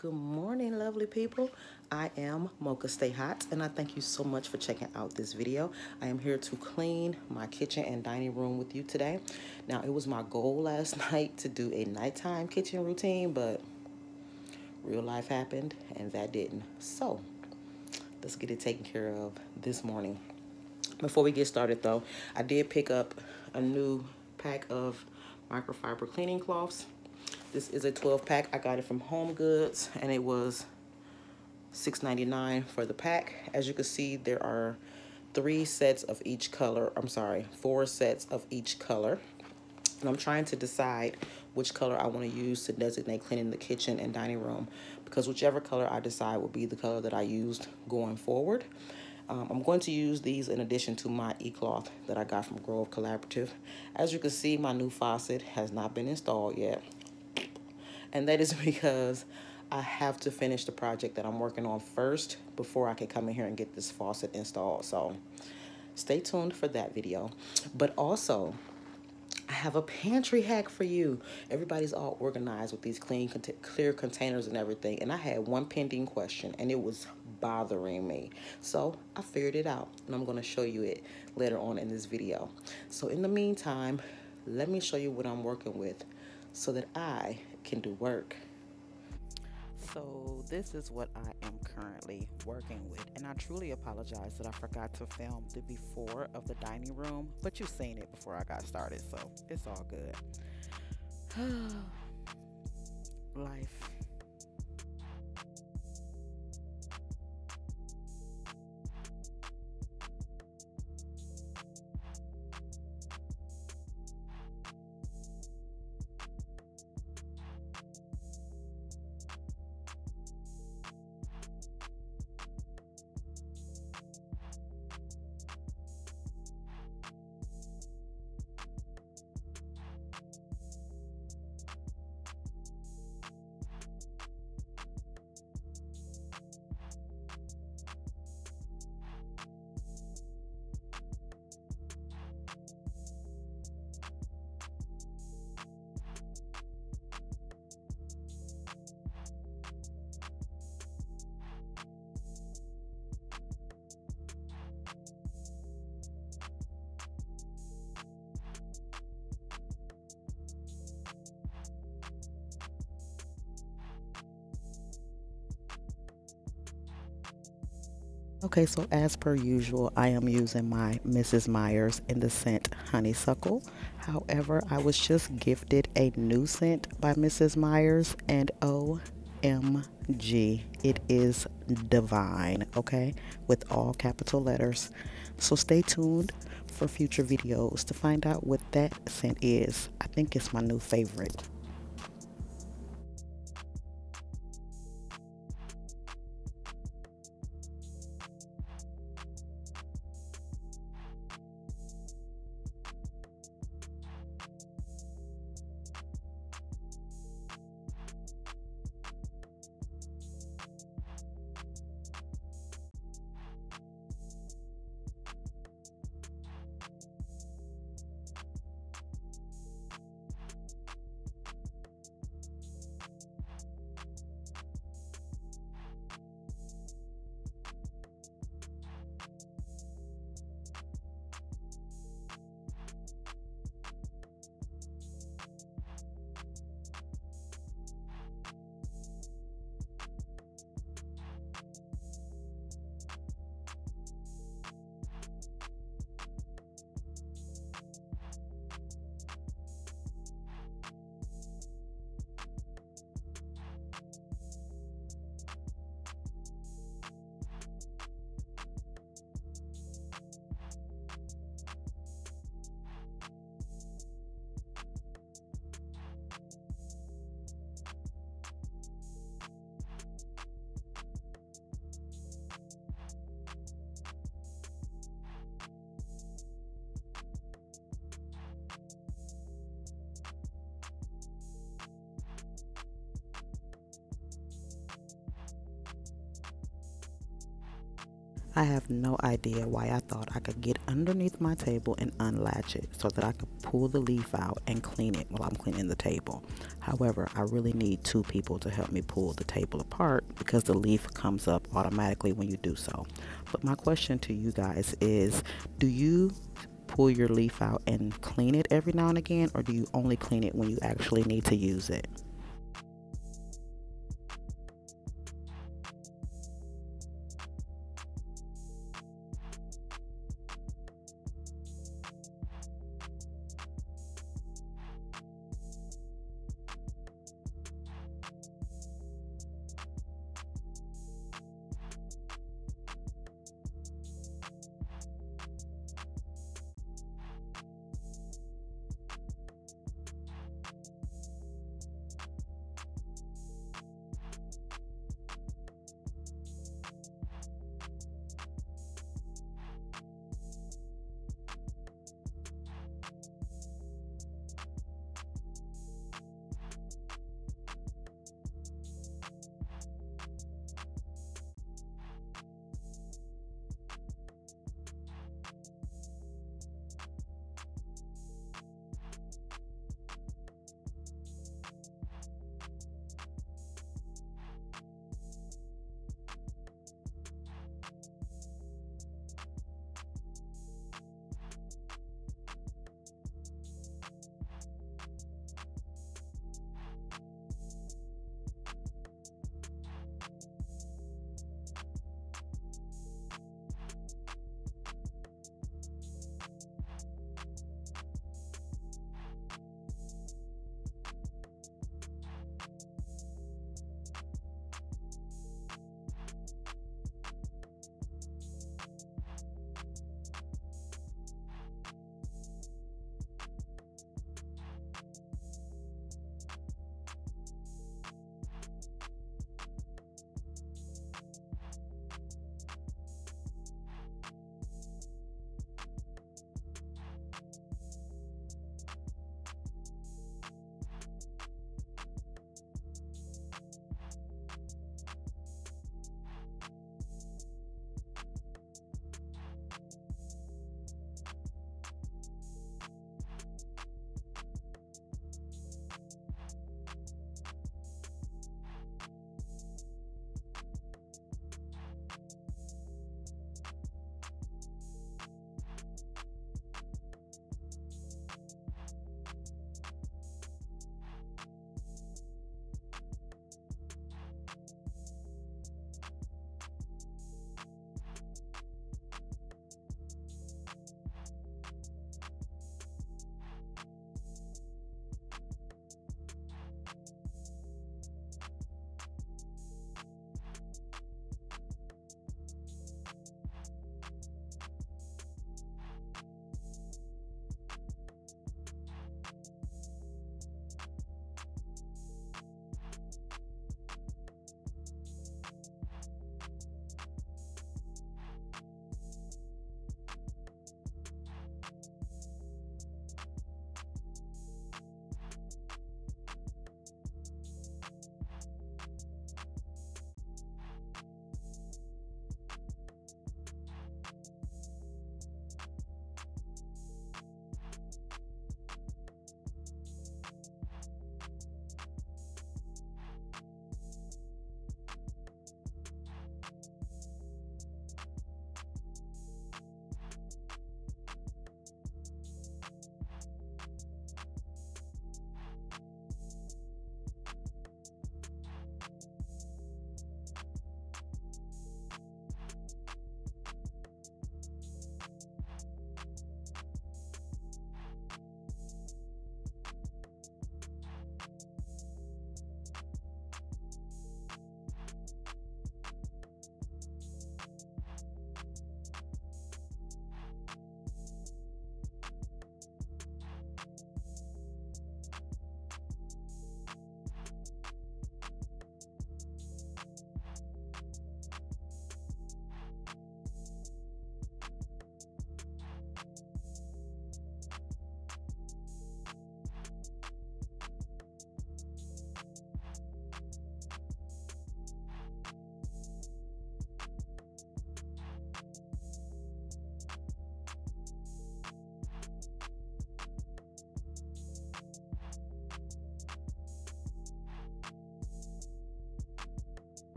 Good morning, lovely people. I am MocaStayHot, and I thank you so much for checking out this video. I am here to clean my kitchen and dining room with you today. Now, it was my goal last night to do a nighttime kitchen routine, but real life happened, and that didn't. So, let's get it taken care of this morning. Before we get started, though, I did pick up a new pack of microfiber cleaning cloths. This is a 12 pack. I got it from Home Goods and it was $6.99 for the pack. As you can see, there are 4 sets of each color. And I'm trying to decide which color I want to use to designate cleaning the kitchen and dining room, because whichever color I decide will be the color that I used going forward. I'm going to use these in addition to my e-cloth that I got from Grove Collaborative. As you can see, my new faucet has not been installed yet. And that is because I have to finish the project that I'm working on first before I can come in here and get this faucet installed. So stay tuned for that video. But also, I have a pantry hack for you. Everybody's all organized with these clear containers and everything. And I had one pending question and it was bothering me. So I figured it out and I'm going to show you it later on in this video. So in the meantime, let me show you what I'm working with so that I can do work. So this is what I am currently working with, and I truly apologize that I forgot to film the before of the dining room, but you've seen it before I got started, so it's all good. Life. Okay, so as per usual, I am using my Mrs. Myers in the scent Honeysuckle. However, I was just gifted a new scent by Mrs. Myers, and OMG, it is divine, okay, with all capital letters. So stay tuned for future videos to find out what that scent is. I think it's my new favorite. I have no idea why I thought I could get underneath my table and unlatch it so that I could pull the leaf out and clean it while I'm cleaning the table. However, I really need two people to help me pull the table apart because the leaf comes up automatically when you do so. But my question to you guys is, do you pull your leaf out and clean it every now and again, or do you only clean it when you actually need to use it?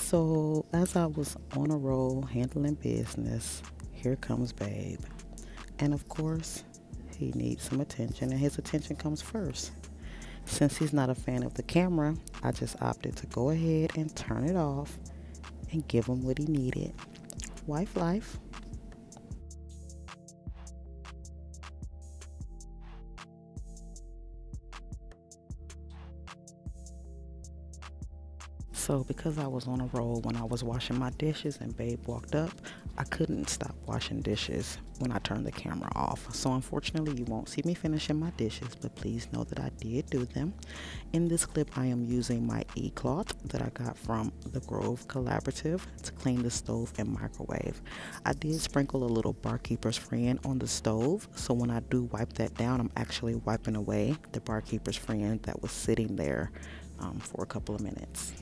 So, as I was on a roll handling business, here comes Babe. And of course, he needs some attention, and his attention comes first. Since he's not a fan of the camera, I just opted to go ahead and turn it off and give him what he needed. Wife life. So, because I was on a roll when I was washing my dishes and Babe walked up, I couldn't stop washing dishes when I turned the camera off. So, unfortunately, you won't see me finishing my dishes, but please know that I did do them. In this clip, I am using my e-cloth that I got from the Grove Collaborative to clean the stove and microwave. I did sprinkle a little Barkeeper's Friend on the stove, so when I do wipe that down, I'm actually wiping away the Barkeeper's Friend that was sitting there for a couple of minutes.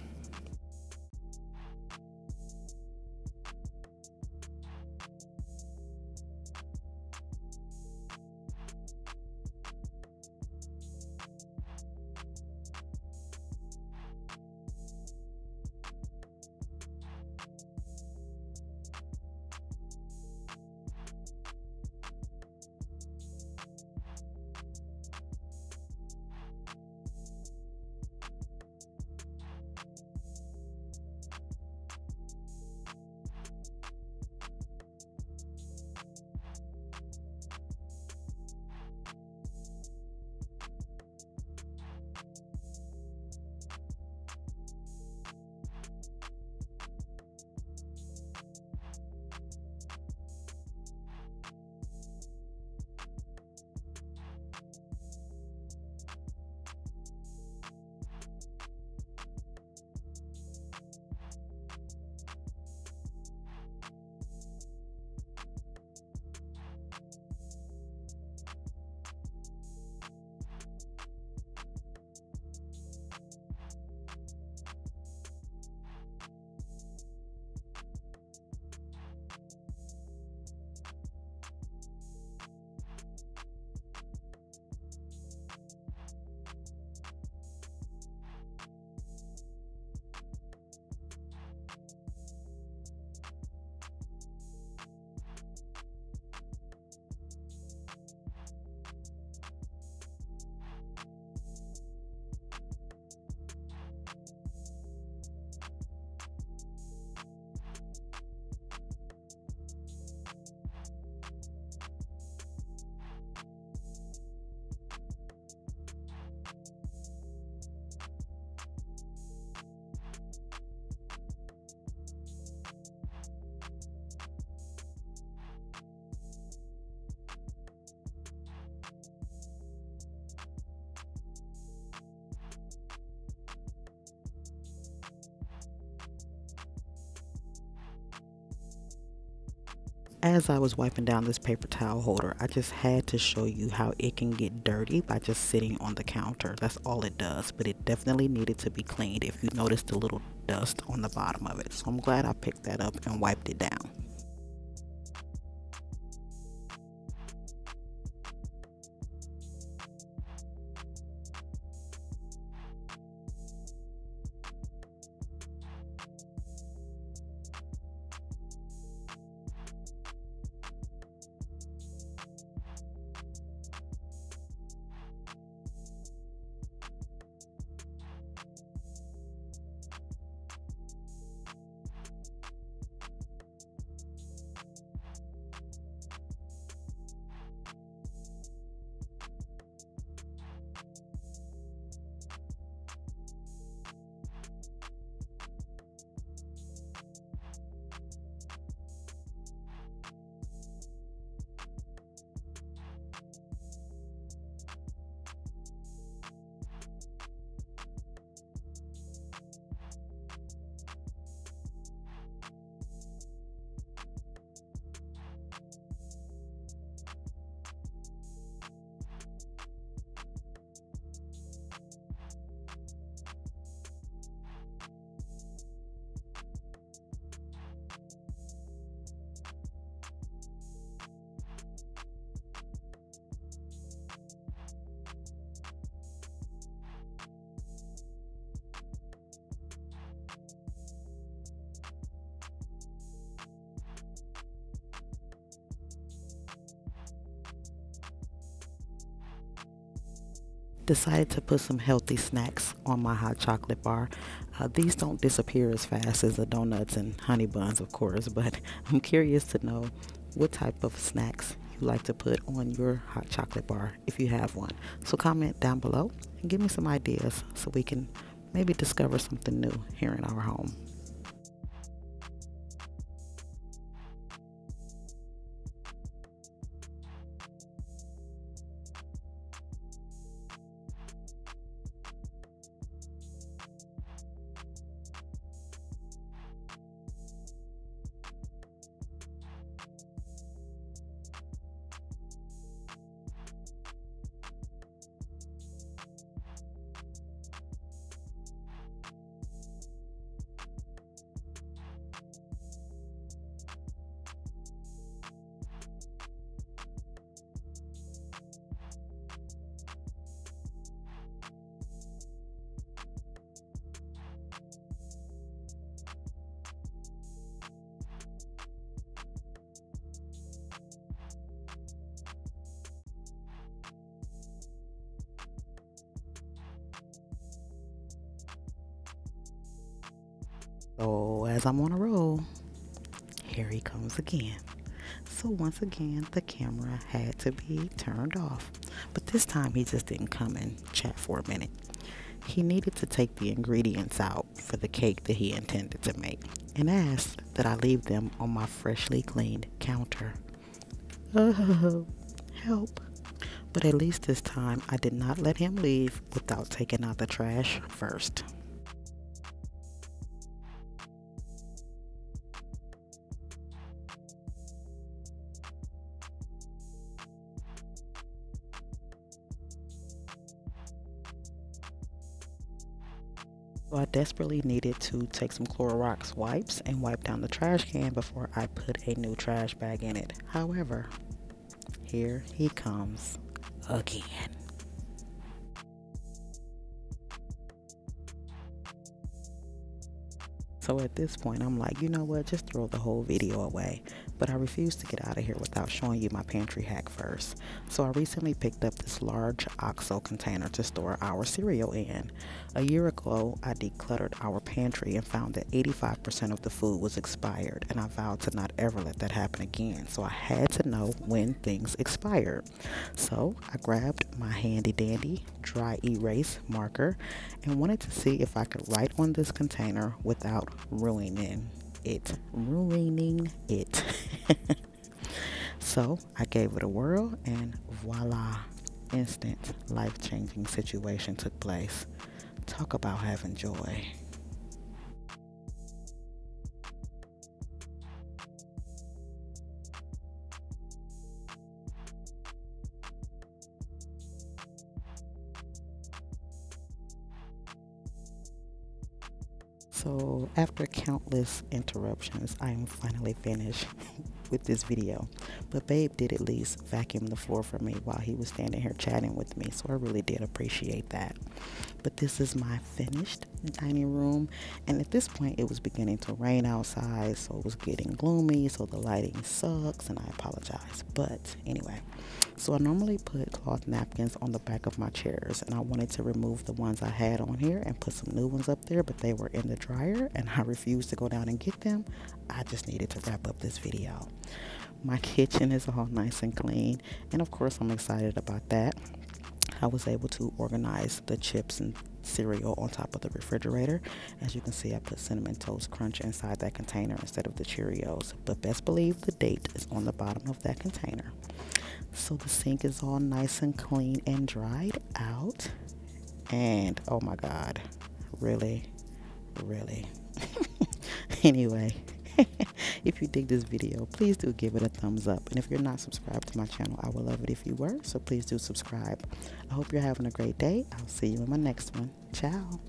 As I was wiping down this paper towel holder, I just had to show you how it can get dirty by just sitting on the counter. That's all it does, but it definitely needed to be cleaned if you notice the little dust on the bottom of it. So I'm glad I picked that up and wiped it down. Decided to put some healthy snacks on my hot chocolate bar. These don't disappear as fast as the donuts and honey buns, of course, but I'm curious to know what type of snacks you like to put on your hot chocolate bar if you have one. So comment down below and give me some ideas so we can maybe discover something new here in our home. So as I'm on a roll, here he comes again. So once again, the camera had to be turned off. But this time he just didn't come and chat for a minute. He needed to take the ingredients out for the cake that he intended to make and asked that I leave them on my freshly cleaned counter. Oh, help. But at least this time I did not let him leave without taking out the trash first. So I desperately needed to take some Clorox wipes and wipe down the trash can before I put a new trash bag in it. However, here he comes again. So at this point, I'm like, you know what, just throw the whole video away. But I refuse to get out of here without showing you my pantry hack first. So I recently picked up this large OXO container to store our cereal in. A year ago, I decluttered our pantry and found that 85% of the food was expired, and I vowed to not ever let that happen again. So I had to know when things expired. So I grabbed my handy dandy dry erase marker and wanted to see if I could write on this container without ruining it. So I gave it a whirl and voila, instant life-changing situation took place. Talk about having joy. So after countless interruptions, I am finally finished with this video. But babe did at least vacuum the floor for me while he was standing here chatting with me, so I really did appreciate that. But this is my finished dining room, and at this point it was beginning to rain outside, so it was getting gloomy, so the lighting sucks, and I apologize. But anyway, so I normally put cloth napkins on the back of my chairs, and I wanted to remove the ones I had on here and put some new ones up there, but they were in the dryer and I refused to go down and get them. I just needed to wrap up this video. My kitchen is all nice and clean, and of course I'm excited about that. I was able to organize the chips and cereal on top of the refrigerator. As you can see, I put Cinnamon Toast Crunch inside that container instead of the Cheerios, but best believe the date is on the bottom of that container. So the sink is all nice and clean and dried out, and oh my god, really anyway, if you dig this video, please do give it a thumbs up, and if you're not subscribed to my channel, I would love it if you were, so please do subscribe. I hope you're having a great day. I'll see you in my next one. Ciao.